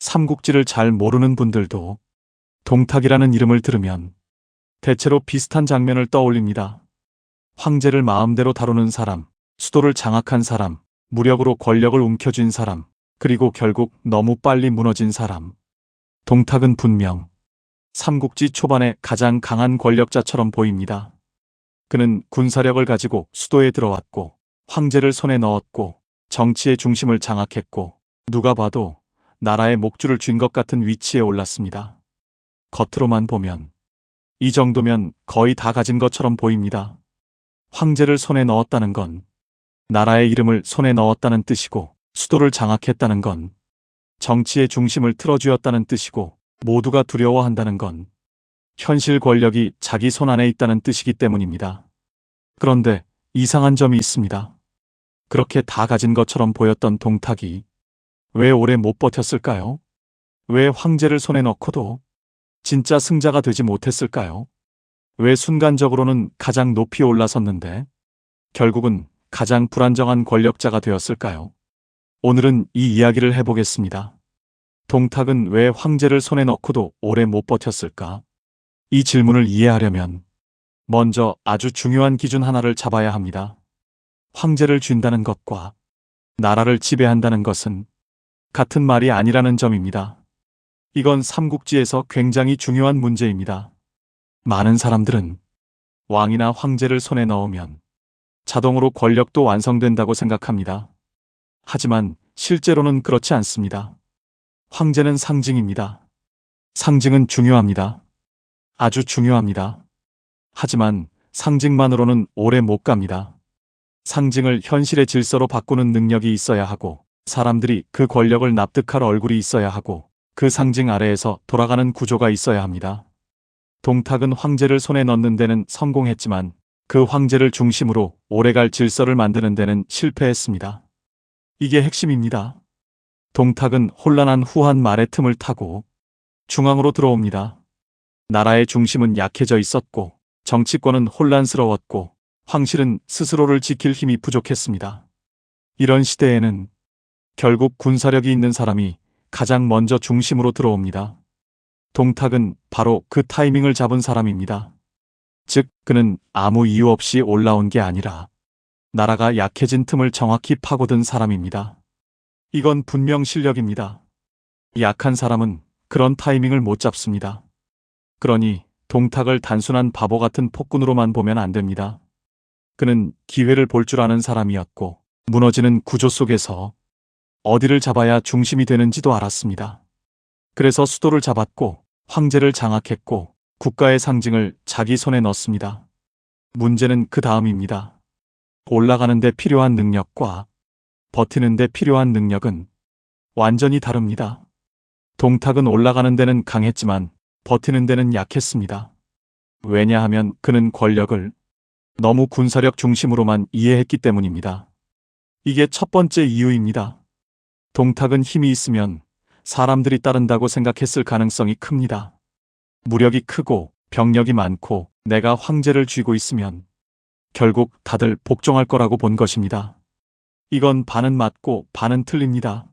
삼국지를 잘 모르는 분들도 동탁이라는 이름을 들으면 대체로 비슷한 장면을 떠올립니다. 황제를 마음대로 다루는 사람, 수도를 장악한 사람, 무력으로 권력을 움켜쥔 사람, 그리고 결국 너무 빨리 무너진 사람. 동탁은 분명 삼국지 초반에 가장 강한 권력자처럼 보입니다. 그는 군사력을 가지고 수도에 들어왔고, 황제를 손에 넣었고, 정치의 중심을 장악했고, 누가 봐도 나라의 목줄을 쥔 것 같은 위치에 올랐습니다. 겉으로만 보면 이 정도면 거의 다 가진 것처럼 보입니다. 황제를 손에 넣었다는 건 나라의 이름을 손에 넣었다는 뜻이고, 수도를 장악했다는 건 정치의 중심을 틀어쥐었다는 뜻이고, 모두가 두려워한다는 건 현실 권력이 자기 손 안에 있다는 뜻이기 때문입니다. 그런데 이상한 점이 있습니다. 그렇게 다 가진 것처럼 보였던 동탁이 왜 오래 못 버텼을까요? 왜 황제를 손에 넣고도 진짜 승자가 되지 못했을까요? 왜 순간적으로는 가장 높이 올라섰는데 결국은 가장 불안정한 권력자가 되었을까요? 오늘은 이 이야기를 해보겠습니다. 동탁은 왜 황제를 손에 넣고도 오래 못 버텼을까? 이 질문을 이해하려면 먼저 아주 중요한 기준 하나를 잡아야 합니다. 황제를 쥔다는 것과 나라를 지배한다는 것은 같은 말이 아니라는 점입니다. 이건 삼국지에서 굉장히 중요한 문제입니다. 많은 사람들은 왕이나 황제를 손에 넣으면 자동으로 권력도 완성된다고 생각합니다. 하지만 실제로는 그렇지 않습니다. 황제는 상징입니다. 상징은 중요합니다. 아주 중요합니다. 하지만 상징만으로는 오래 못 갑니다. 상징을 현실의 질서로 바꾸는 능력이 있어야 하고, 사람들이 그 권력을 납득할 얼굴이 있어야 하고, 그 상징 아래에서 돌아가는 구조가 있어야 합니다. 동탁은 황제를 손에 넣는 데는 성공했지만 그 황제를 중심으로 오래갈 질서를 만드는 데는 실패했습니다. 이게 핵심입니다. 동탁은 혼란한 후한 말의 틈을 타고 중앙으로 들어옵니다. 나라의 중심은 약해져 있었고, 정치권은 혼란스러웠고, 황실은 스스로를 지킬 힘이 부족했습니다. 이런 시대에는 결국 군사력이 있는 사람이 가장 먼저 중심으로 들어옵니다. 동탁은 바로 그 타이밍을 잡은 사람입니다. 즉, 그는 아무 이유 없이 올라온 게 아니라 나라가 약해진 틈을 정확히 파고든 사람입니다. 이건 분명 실력입니다. 약한 사람은 그런 타이밍을 못 잡습니다. 그러니 동탁을 단순한 바보 같은 폭군으로만 보면 안 됩니다. 그는 기회를 볼 줄 아는 사람이었고, 무너지는 구조 속에서 어디를 잡아야 중심이 되는지도 알았습니다. 그래서 수도를 잡았고, 황제를 장악했고, 국가의 상징을 자기 손에 넣습니다. 문제는 그 다음입니다. 올라가는 데 필요한 능력과 버티는 데 필요한 능력은 완전히 다릅니다. 동탁은 올라가는 데는 강했지만 버티는 데는 약했습니다. 왜냐하면 그는 권력을 너무 군사력 중심으로만 이해했기 때문입니다. 이게 첫 번째 이유입니다. 동탁은 힘이 있으면 사람들이 따른다고 생각했을 가능성이 큽니다. 무력이 크고 병력이 많고 내가 황제를 쥐고 있으면 결국 다들 복종할 거라고 본 것입니다. 이건 반은 맞고 반은 틀립니다.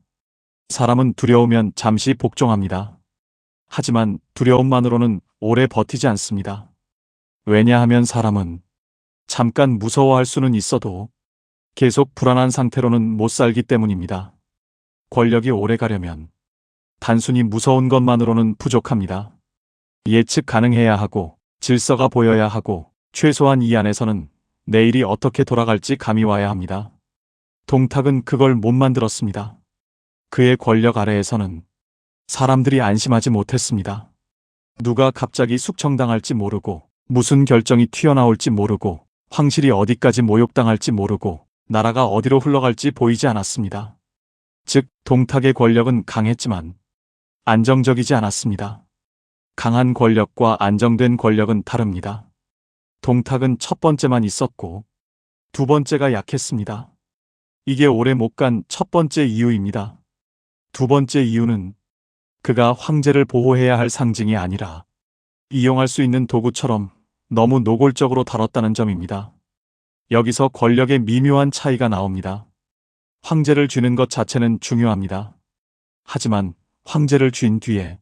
사람은 두려우면 잠시 복종합니다. 하지만 두려움만으로는 오래 버티지 않습니다. 왜냐하면 사람은 잠깐 무서워할 수는 있어도 계속 불안한 상태로는 못 살기 때문입니다. 권력이 오래 가려면 단순히 무서운 것만으로는 부족합니다. 예측 가능해야 하고, 질서가 보여야 하고, 최소한 이 안에서는 내일이 어떻게 돌아갈지 감이 와야 합니다. 동탁은 그걸 못 만들었습니다. 그의 권력 아래에서는 사람들이 안심하지 못했습니다. 누가 갑자기 숙청당할지 모르고, 무슨 결정이 튀어나올지 모르고, 황실이 어디까지 모욕당할지 모르고, 나라가 어디로 흘러갈지 보이지 않았습니다. 즉, 동탁의 권력은 강했지만 안정적이지 않았습니다. 강한 권력과 안정된 권력은 다릅니다. 동탁은 첫 번째만 있었고 두 번째가 약했습니다. 이게 오래 못 간 첫 번째 이유입니다. 두 번째 이유는 그가 황제를 보호해야 할 상징이 아니라 이용할 수 있는 도구처럼 너무 노골적으로 다뤘다는 점입니다. 여기서 권력의 미묘한 차이가 나옵니다. 황제를 쥐는 것 자체는 중요합니다. 하지만 황제를 쥔 뒤에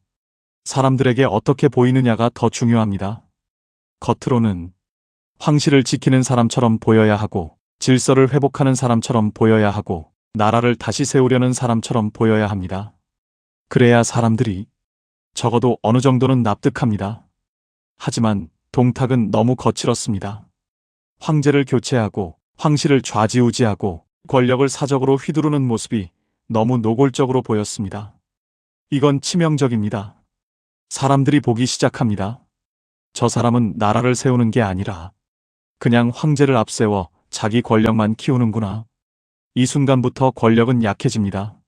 사람들에게 어떻게 보이느냐가 더 중요합니다. 겉으로는 황실을 지키는 사람처럼 보여야 하고, 질서를 회복하는 사람처럼 보여야 하고, 나라를 다시 세우려는 사람처럼 보여야 합니다. 그래야 사람들이 적어도 어느 정도는 납득합니다. 하지만 동탁은 너무 거칠었습니다. 황제를 교체하고 황실을 좌지우지하고 권력을 사적으로 휘두르는 모습이 너무 노골적으로 보였습니다. 이건 치명적입니다. 사람들이 보기 시작합니다. 저 사람은 나라를 세우는 게 아니라 그냥 황제를 앞세워 자기 권력만 키우는구나. 이 순간부터 권력은 약해집니다.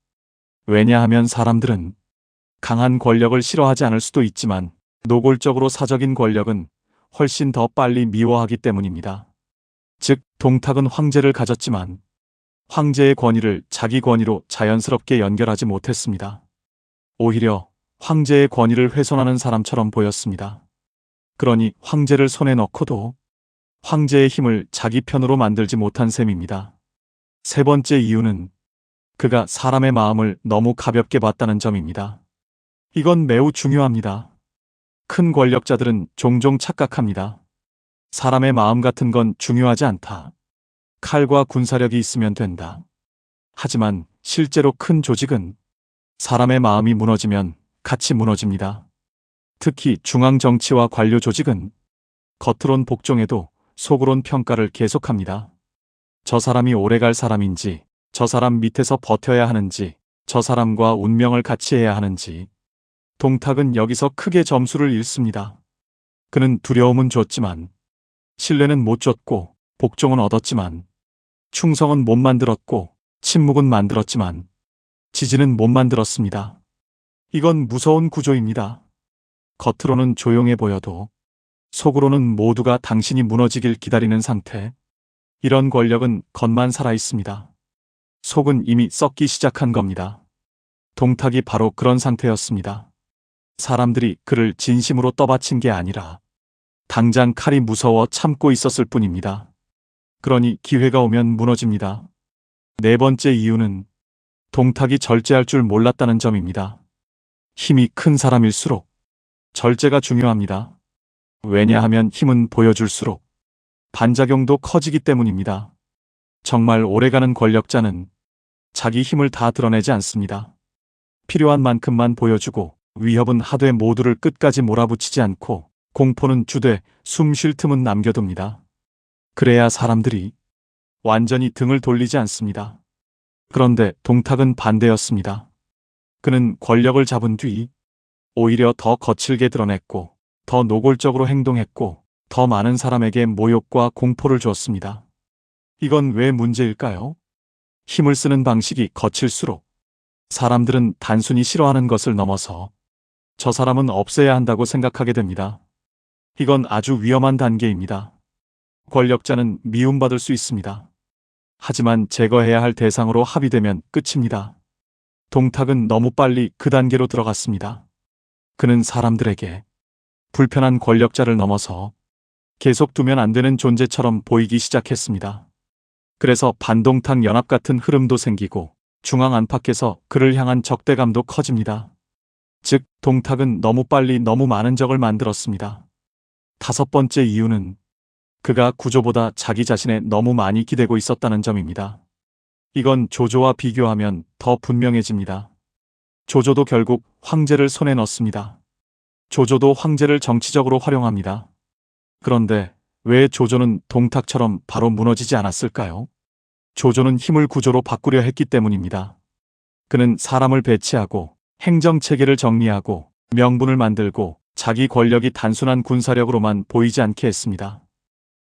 왜냐하면 사람들은 강한 권력을 싫어하지 않을 수도 있지만 노골적으로 사적인 권력은 훨씬 더 빨리 미워하기 때문입니다. 즉, 동탁은 황제를 가졌지만 황제의 권위를 자기 권위로 자연스럽게 연결하지 못했습니다. 오히려 황제의 권위를 훼손하는 사람처럼 보였습니다. 그러니 황제를 손에 넣고도 황제의 힘을 자기 편으로 만들지 못한 셈입니다. 세 번째 이유는 그가 사람의 마음을 너무 가볍게 봤다는 점입니다. 이건 매우 중요합니다. 큰 권력자들은 종종 착각합니다. 사람의 마음 같은 건 중요하지 않다. 칼과 군사력이 있으면 된다. 하지만 실제로 큰 조직은 사람의 마음이 무너지면 같이 무너집니다. 특히 중앙정치와 관료 조직은 겉으론 복종해도 속으론 평가를 계속합니다. 저 사람이 오래갈 사람인지, 저 사람 밑에서 버텨야 하는지, 저 사람과 운명을 같이 해야 하는지. 동탁은 여기서 크게 점수를 잃습니다. 그는 두려움은 줬지만, 신뢰는 못 줬고, 복종은 얻었지만, 충성은 못 만들었고, 침묵은 만들었지만, 지지는 못 만들었습니다. 이건 무서운 구조입니다. 겉으로는 조용해 보여도, 속으로는 모두가 당신이 무너지길 기다리는 상태. 이런 권력은 겉만 살아 있습니다. 속은 이미 썩기 시작한 겁니다. 동탁이 바로 그런 상태였습니다. 사람들이 그를 진심으로 떠받친 게 아니라 당장 칼이 무서워 참고 있었을 뿐입니다. 그러니 기회가 오면 무너집니다. 네 번째 이유는 동탁이 절제할 줄 몰랐다는 점입니다. 힘이 큰 사람일수록 절제가 중요합니다. 왜냐하면 힘은 보여줄수록 반작용도 커지기 때문입니다. 정말 오래가는 권력자는 자기 힘을 다 드러내지 않습니다. 필요한 만큼만 보여주고 위협은 하되 모두를 끝까지 몰아붙이지 않고 공포는 주되 숨 쉴 틈은 남겨둡니다. 그래야 사람들이 완전히 등을 돌리지 않습니다. 그런데 동탁은 반대였습니다. 그는 권력을 잡은 뒤 오히려 더 거칠게 드러냈고 더 노골적으로 행동했고 더 많은 사람에게 모욕과 공포를 주었습니다. 이건 왜 문제일까요? 힘을 쓰는 방식이 거칠수록 사람들은 단순히 싫어하는 것을 넘어서 저 사람은 없애야 한다고 생각하게 됩니다. 이건 아주 위험한 단계입니다. 권력자는 미움받을 수 있습니다. 하지만 제거해야 할 대상으로 합의되면 끝입니다. 동탁은 너무 빨리 그 단계로 들어갔습니다. 그는 사람들에게 불편한 권력자를 넘어서 계속 두면 안 되는 존재처럼 보이기 시작했습니다. 그래서 반동탁 연합 같은 흐름도 생기고 중앙 안팎에서 그를 향한 적대감도 커집니다. 즉, 동탁은 너무 빨리 너무 많은 적을 만들었습니다. 다섯 번째 이유는 그가 구조보다 자기 자신에 너무 많이 기대고 있었다는 점입니다. 이건 조조와 비교하면 더 분명해집니다. 조조도 결국 황제를 손에 넣습니다. 조조도 황제를 정치적으로 활용합니다. 그런데 왜 조조는 동탁처럼 바로 무너지지 않았을까요? 조조는 힘을 구조로 바꾸려 했기 때문입니다. 그는 사람을 배치하고 행정체계를 정리하고 명분을 만들고 자기 권력이 단순한 군사력으로만 보이지 않게 했습니다.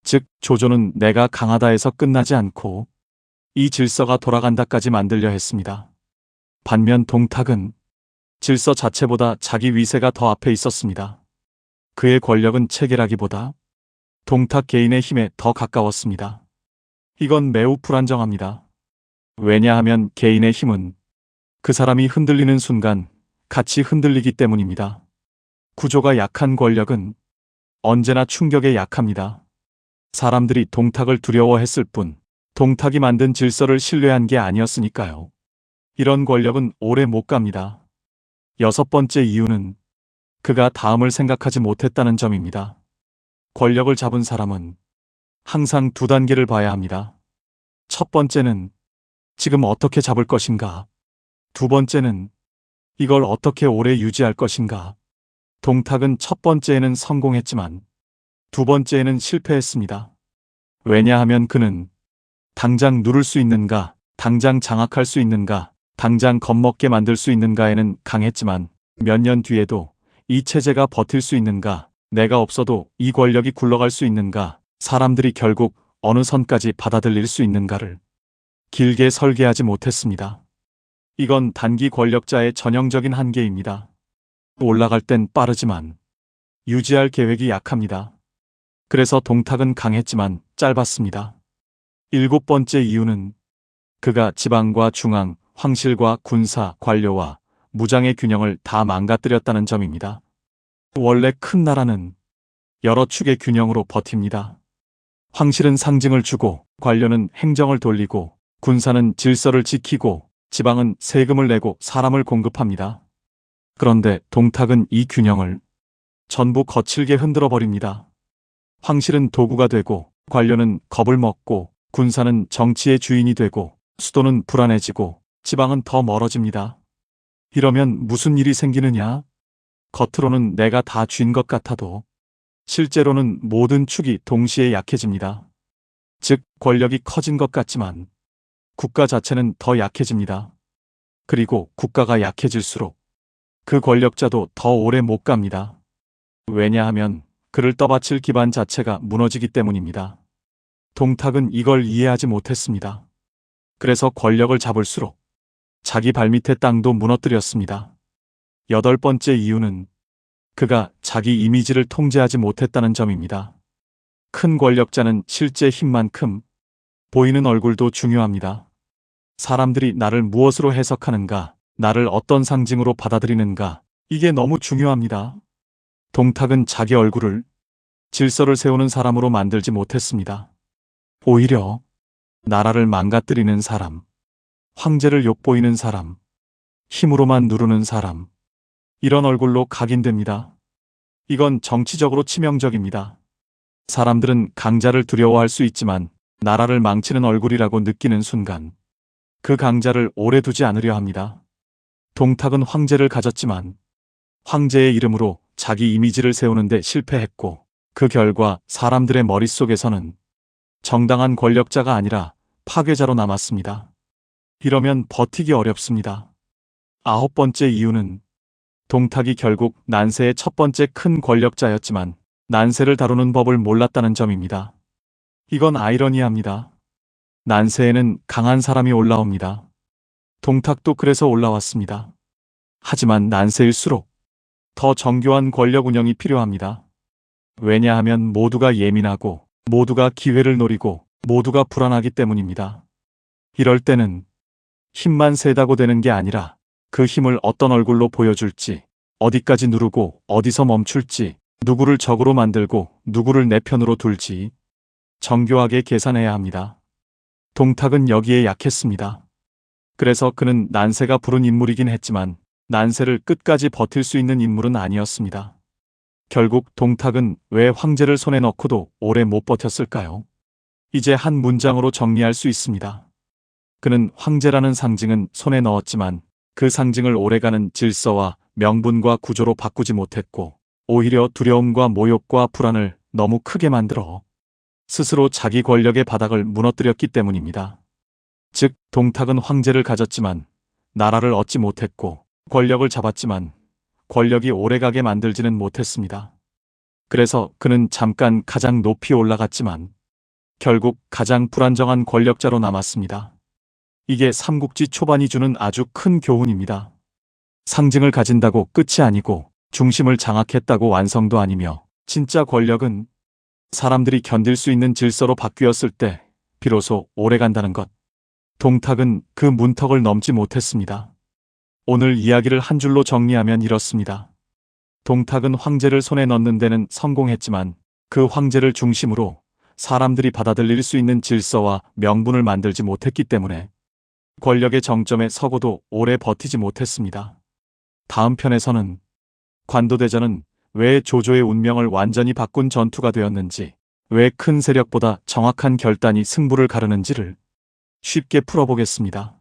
즉, 조조는 내가 강하다 해서 끝나지 않고 이 질서가 돌아간다까지 만들려 했습니다. 반면 동탁은 질서 자체보다 자기 위세가 더 앞에 있었습니다. 그의 권력은 체계라기보다 동탁 개인의 힘에 더 가까웠습니다. 이건 매우 불안정합니다. 왜냐하면 개인의 힘은 그 사람이 흔들리는 순간 같이 흔들리기 때문입니다. 구조가 약한 권력은 언제나 충격에 약합니다. 사람들이 동탁을 두려워했을 뿐 동탁이 만든 질서를 신뢰한 게 아니었으니까요. 이런 권력은 오래 못 갑니다. 여섯 번째 이유는 그가 다음을 생각하지 못했다는 점입니다. 권력을 잡은 사람은 항상 두 단계를 봐야 합니다. 첫 번째는 지금 어떻게 잡을 것인가? 두 번째는 이걸 어떻게 오래 유지할 것인가? 동탁은 첫 번째에는 성공했지만 두 번째에는 실패했습니다. 왜냐하면 그는 당장 누를 수 있는가, 당장 장악할 수 있는가, 당장 겁먹게 만들 수 있는가에는 강했지만 몇 년 뒤에도 이 체제가 버틸 수 있는가, 내가 없어도 이 권력이 굴러갈 수 있는가, 사람들이 결국 어느 선까지 받아들일 수 있는가를 길게 설계하지 못했습니다. 이건 단기 권력자의 전형적인 한계입니다. 올라갈 땐 빠르지만 유지할 계획이 약합니다. 그래서 동탁은 강했지만 짧았습니다. 일곱 번째 이유는 그가 지방과 중앙, 황실과 군사, 관료와 무장의 균형을 다 망가뜨렸다는 점입니다. 원래 큰 나라는 여러 축의 균형으로 버팁니다. 황실은 상징을 주고, 관료는 행정을 돌리고, 군사는 질서를 지키고, 지방은 세금을 내고 사람을 공급합니다. 그런데 동탁은 이 균형을 전부 거칠게 흔들어 버립니다. 황실은 도구가 되고, 관료는 겁을 먹고, 군사는 정치의 주인이 되고, 수도는 불안해지고, 지방은 더 멀어집니다. 이러면 무슨 일이 생기느냐? 겉으로는 내가 다 쥔 것 같아도 실제로는 모든 축이 동시에 약해집니다. 즉, 권력이 커진 것 같지만 국가 자체는 더 약해집니다. 그리고 국가가 약해질수록 그 권력자도 더 오래 못 갑니다. 왜냐하면 그를 떠받칠 기반 자체가 무너지기 때문입니다. 동탁은 이걸 이해하지 못했습니다. 그래서 권력을 잡을수록 자기 발밑의 땅도 무너뜨렸습니다. 여덟 번째 이유는 그가 자기 이미지를 통제하지 못했다는 점입니다. 큰 권력자는 실제 힘만큼 보이는 얼굴도 중요합니다. 사람들이 나를 무엇으로 해석하는가, 나를 어떤 상징으로 받아들이는가, 이게 너무 중요합니다. 동탁은 자기 얼굴을 질서를 세우는 사람으로 만들지 못했습니다. 오히려 나라를 망가뜨리는 사람, 황제를 욕보이는 사람, 힘으로만 누르는 사람, 이런 얼굴로 각인됩니다. 이건 정치적으로 치명적입니다. 사람들은 강자를 두려워할 수 있지만 나라를 망치는 얼굴이라고 느끼는 순간 그 강자를 오래 두지 않으려 합니다. 동탁은 황제를 가졌지만 황제의 이름으로 자기 이미지를 세우는데 실패했고 그 결과 사람들의 머릿속에서는 정당한 권력자가 아니라 파괴자로 남았습니다. 이러면 버티기 어렵습니다. 아홉 번째 이유는 동탁이 결국 난세의 첫 번째 큰 권력자였지만 난세를 다루는 법을 몰랐다는 점입니다. 이건 아이러니합니다. 난세에는 강한 사람이 올라옵니다. 동탁도 그래서 올라왔습니다. 하지만 난세일수록 더 정교한 권력 운영이 필요합니다. 왜냐하면 모두가 예민하고 모두가 기회를 노리고 모두가 불안하기 때문입니다. 이럴 때는 힘만 세다고 되는 게 아니라 그 힘을 어떤 얼굴로 보여줄지, 어디까지 누르고 어디서 멈출지, 누구를 적으로 만들고 누구를 내 편으로 둘지 정교하게 계산해야 합니다. 동탁은 여기에 약했습니다. 그래서 그는 난세가 부른 인물이긴 했지만 난세를 끝까지 버틸 수 있는 인물은 아니었습니다. 결국 동탁은 왜 황제를 손에 넣고도 오래 못 버텼을까요? 이제 한 문장으로 정리할 수 있습니다. 그는 황제라는 상징은 손에 넣었지만 그 상징을 오래가는 질서와 명분과 구조로 바꾸지 못했고 오히려 두려움과 모욕과 불안을 너무 크게 만들어 스스로 자기 권력의 바닥을 무너뜨렸기 때문입니다. 즉, 동탁은 황제를 가졌지만 나라를 얻지 못했고 권력을 잡았지만 권력이 오래가게 만들지는 못했습니다. 그래서 그는 잠깐 가장 높이 올라갔지만 결국 가장 불안정한 권력자로 남았습니다. 이게 삼국지 초반이 주는 아주 큰 교훈입니다. 상징을 가진다고 끝이 아니고 중심을 장악했다고 완성도 아니며 진짜 권력은 사람들이 견딜 수 있는 질서로 바뀌었을 때 비로소 오래간다는 것. 동탁은 그 문턱을 넘지 못했습니다. 오늘 이야기를 한 줄로 정리하면 이렇습니다. 동탁은 황제를 손에 넣는 데는 성공했지만 그 황제를 중심으로 사람들이 받아들일 수 있는 질서와 명분을 만들지 못했기 때문에 권력의 정점에 서고도 오래 버티지 못했습니다. 다음 편에서는 관도대전은 왜 조조의 운명을 완전히 바꾼 전투가 되었는지, 왜 큰 세력보다 정확한 결단이 승부를 가르는지를 쉽게 풀어보겠습니다.